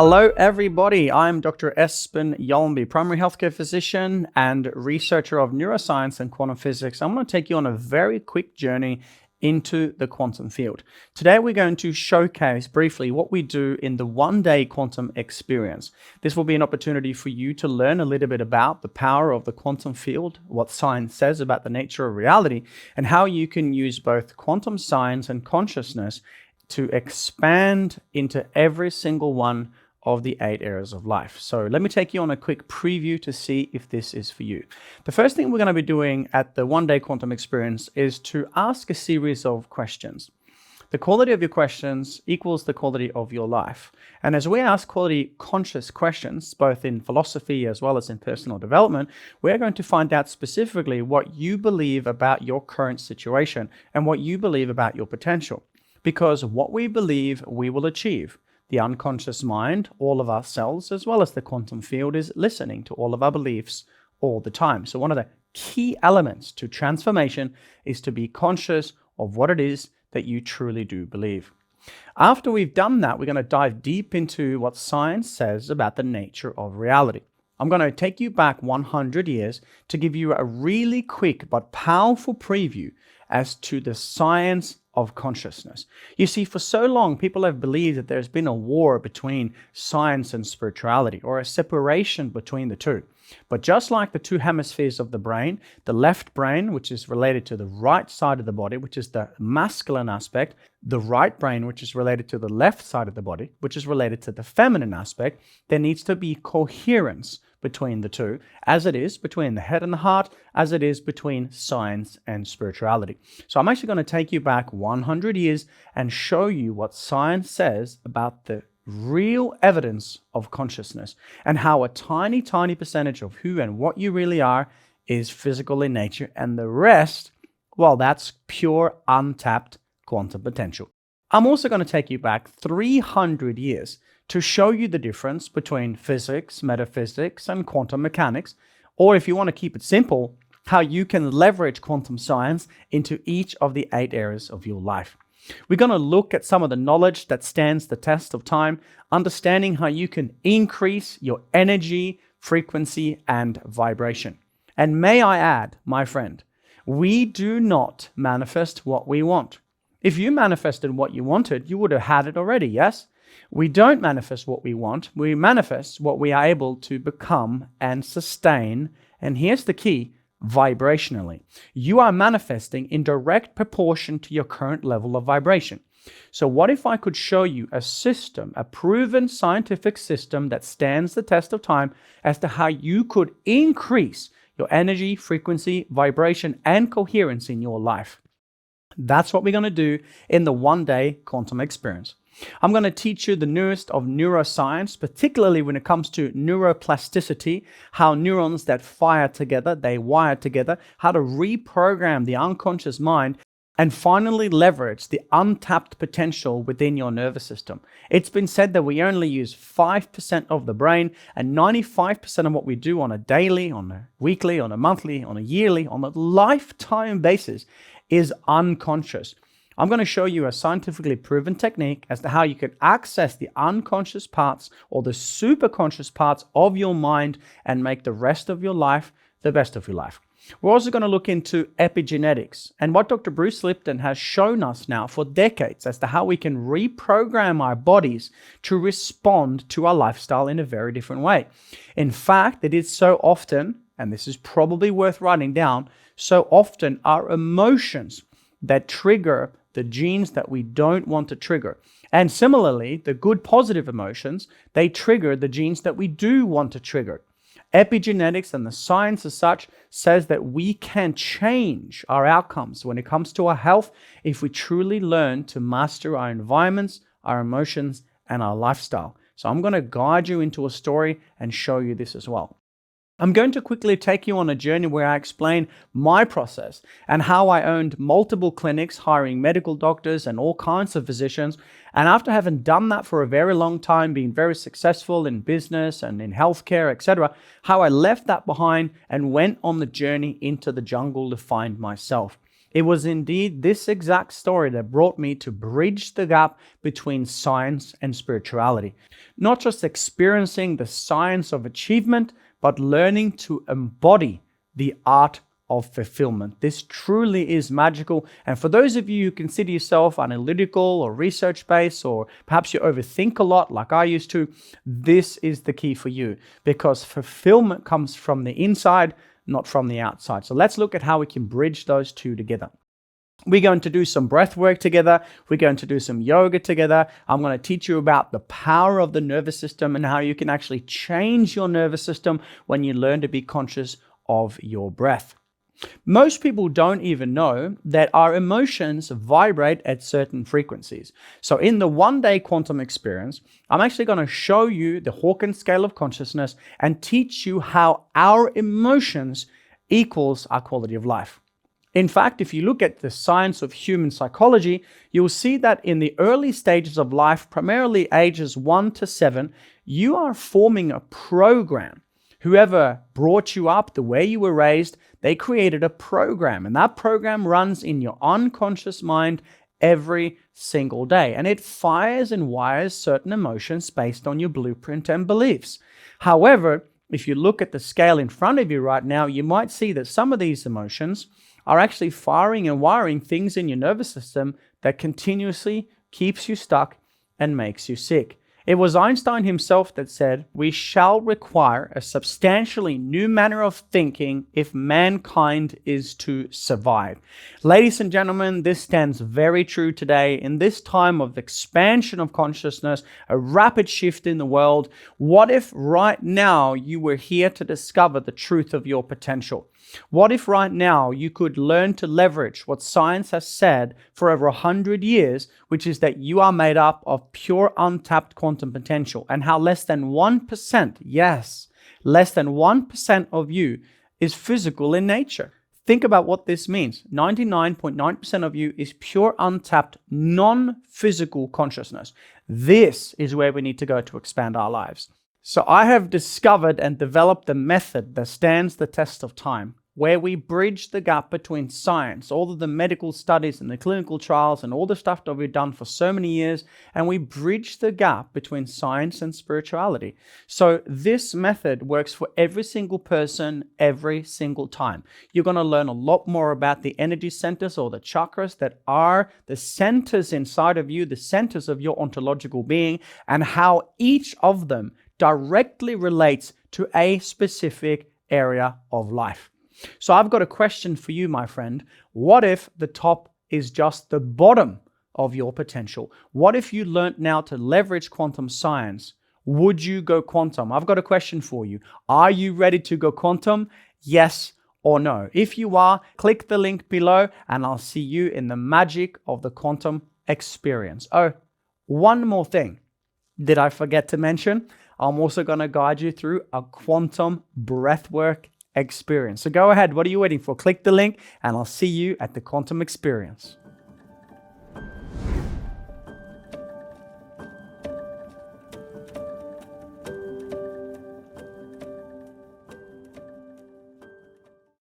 Hello, everybody. I'm Dr. Espen primary healthcare physician and researcher of neuroscience and quantum physics. I'm going to take you on a very quick journey into the quantum field. Today, we're going to showcase briefly what we do in the one-day quantum experience. This will be an opportunity for you to learn a little bit about the power of the quantum field, what science says about the nature of reality, and how you can use both quantum science and consciousness to expand into every single one of the 8 areas of life. So let me take you on a quick preview to see if this is for you. The first thing we're going to be doing at the one-day quantum experience is to ask a series of questions. The quality of your questions equals the quality of your life. And as we ask quality conscious questions, both in philosophy as well as in personal development, we're going to find out specifically what you believe about your current situation and what you believe about your potential. Because what we believe, we will achieve. The unconscious mind, all of our cells, as well as the quantum field, is listening to all of our beliefs all the time. So one of the key elements to transformation is to be conscious of what it is that you truly do believe. After we've done that, we're going to dive deep into what science says about the nature of reality. I'm going to take you back 100 years to give you a really quick but powerful preview as to the science of consciousness. You see, for so long, people have believed that there's been a war between science and spirituality, or a separation between the two. But just like the two hemispheres of the brain, the left brain, which is related to the right side of the body, which is the masculine aspect, the right brain, which is related to the left side of the body, which is related to the feminine aspect, there needs to be coherence between the two, as it is between the head and the heart, as it is between science and spirituality. So I'm actually going to take you back 100 years and show you what science says about the real evidence of consciousness and how a tiny, tiny percentage of who and what you really are is physical in nature, and the rest, well, that's pure untapped quantum potential. I'm also going to take you back 300 years to show you the difference between physics, metaphysics, and quantum mechanics, or if you want to keep it simple, how you can leverage quantum science into each of the 8 areas of your life. We're going to look at some of the knowledge that stands the test of time, understanding how you can increase your energy, frequency, and vibration. And may I add, my friend, we do not manifest what we want. If you manifested what you wanted, you would have had it already, yes? We don't manifest what we want. We manifest what we are able to become and sustain. And here's the key, vibrationally. You are manifesting in direct proportion to your current level of vibration. So what if I could show you a system, a proven scientific system that stands the test of time as to how you could increase your energy, frequency, vibration, and coherence in your life? That's what we're going to do in the one-day quantum experience. I'm going to teach you the newest of neuroscience, particularly when it comes to neuroplasticity, how neurons that fire together, they wire together, how to reprogram the unconscious mind, and finally leverage the untapped potential within your nervous system. It's been said that we only use 5% of the brain, and 95% of what we do on a daily, on a weekly, on a monthly, on a yearly, on a lifetime basis is unconscious. I'm going to show you a scientifically proven technique as to how you can access the unconscious parts or the superconscious parts of your mind and make the rest of your life the best of your life. We're also going to look into epigenetics and what Dr. Bruce Lipton has shown us now for decades as to how we can reprogram our bodies to respond to our lifestyle in a very different way. In fact, it is so often, and this is probably worth writing down, so often our emotions that trigger the genes that we don't want to trigger. And similarly, the good positive emotions, they trigger the genes that we do want to trigger. Epigenetics and the science as such says that we can change our outcomes when it comes to our health if we truly learn to master our environments, our emotions, and our lifestyle. So I'm going to guide you into a story and show you this as well. I'm going to quickly take you on a journey where I explain my process and how I owned multiple clinics, hiring medical doctors and all kinds of physicians. And after having done that for a very long time, being very successful in business and in healthcare, etc., how I left that behind and went on the journey into the jungle to find myself. It was indeed this exact story that brought me to bridge the gap between science and spirituality. Not just experiencing the science of achievement, but learning to embody the art of fulfillment. This truly is magical. And for those of you who consider yourself analytical or research-based, or perhaps you overthink a lot like I used to, this is the key for you, because fulfillment comes from the inside, not from the outside. So let's look at how we can bridge those two together. We're going to do some breath work together. We're going to do some yoga together. I'm going to teach you about the power of the nervous system and how you can actually change your nervous system when you learn to be conscious of your breath. Most people don't even know that our emotions vibrate at certain frequencies. So in the one-day quantum experience, I'm actually going to show you the Hawkins scale of consciousness and teach you how our emotions equals our quality of life. In fact, if you look at the science of human psychology, you'll see that in the early stages of life, primarily ages 1 to 7, you are forming a program. Whoever brought you up, the way you were raised, they created a program, and that program runs in your unconscious mind every single day, and it fires and wires certain emotions based on your blueprint and beliefs. However, if you look at the scale in front of you right now, you might see that some of these emotions are actually firing and wiring things in your nervous system that continuously keeps you stuck and makes you sick. It was Einstein himself that said, "We shall require a substantially new manner of thinking if mankind is to survive." Ladies and gentlemen, this stands very true today in this time of expansion of consciousness, a rapid shift in the world. What if right now you were here to discover the truth of your potential? What if right now you could learn to leverage what science has said for over 100 years, which is that you are made up of pure untapped quantum potential, and how less than 1%, yes, less than 1% of you is physical in nature. Think about what this means. 99.9% of you is pure untapped, non-physical consciousness. This is where we need to go to expand our lives. So I have discovered and developed a method that stands the test of time, where we bridge the gap between science, all of the medical studies and the clinical trials and all the stuff that we've done for so many years, and we bridge the gap between science and spirituality. So this method works for every single person, every single time. You're going to learn a lot more about the energy centers or the chakras that are the centers inside of you, the centers of your ontological being, and how each of them directly relates to a specific area of life. So I've got a question for you, my friend. What if the top is just the bottom of your potential? What if you learned now to leverage quantum science? Would you go quantum? I've got a question for you. Are you ready to go quantum? Yes or no? If you are, click the link below and I'll see you in the magic of the quantum experience. Oh, one more thing. Did I forget to mention? I'm also going to guide you through a quantum breathwork experience. So go ahead, what are you waiting for? Click the link and I'll see you at the quantum experience.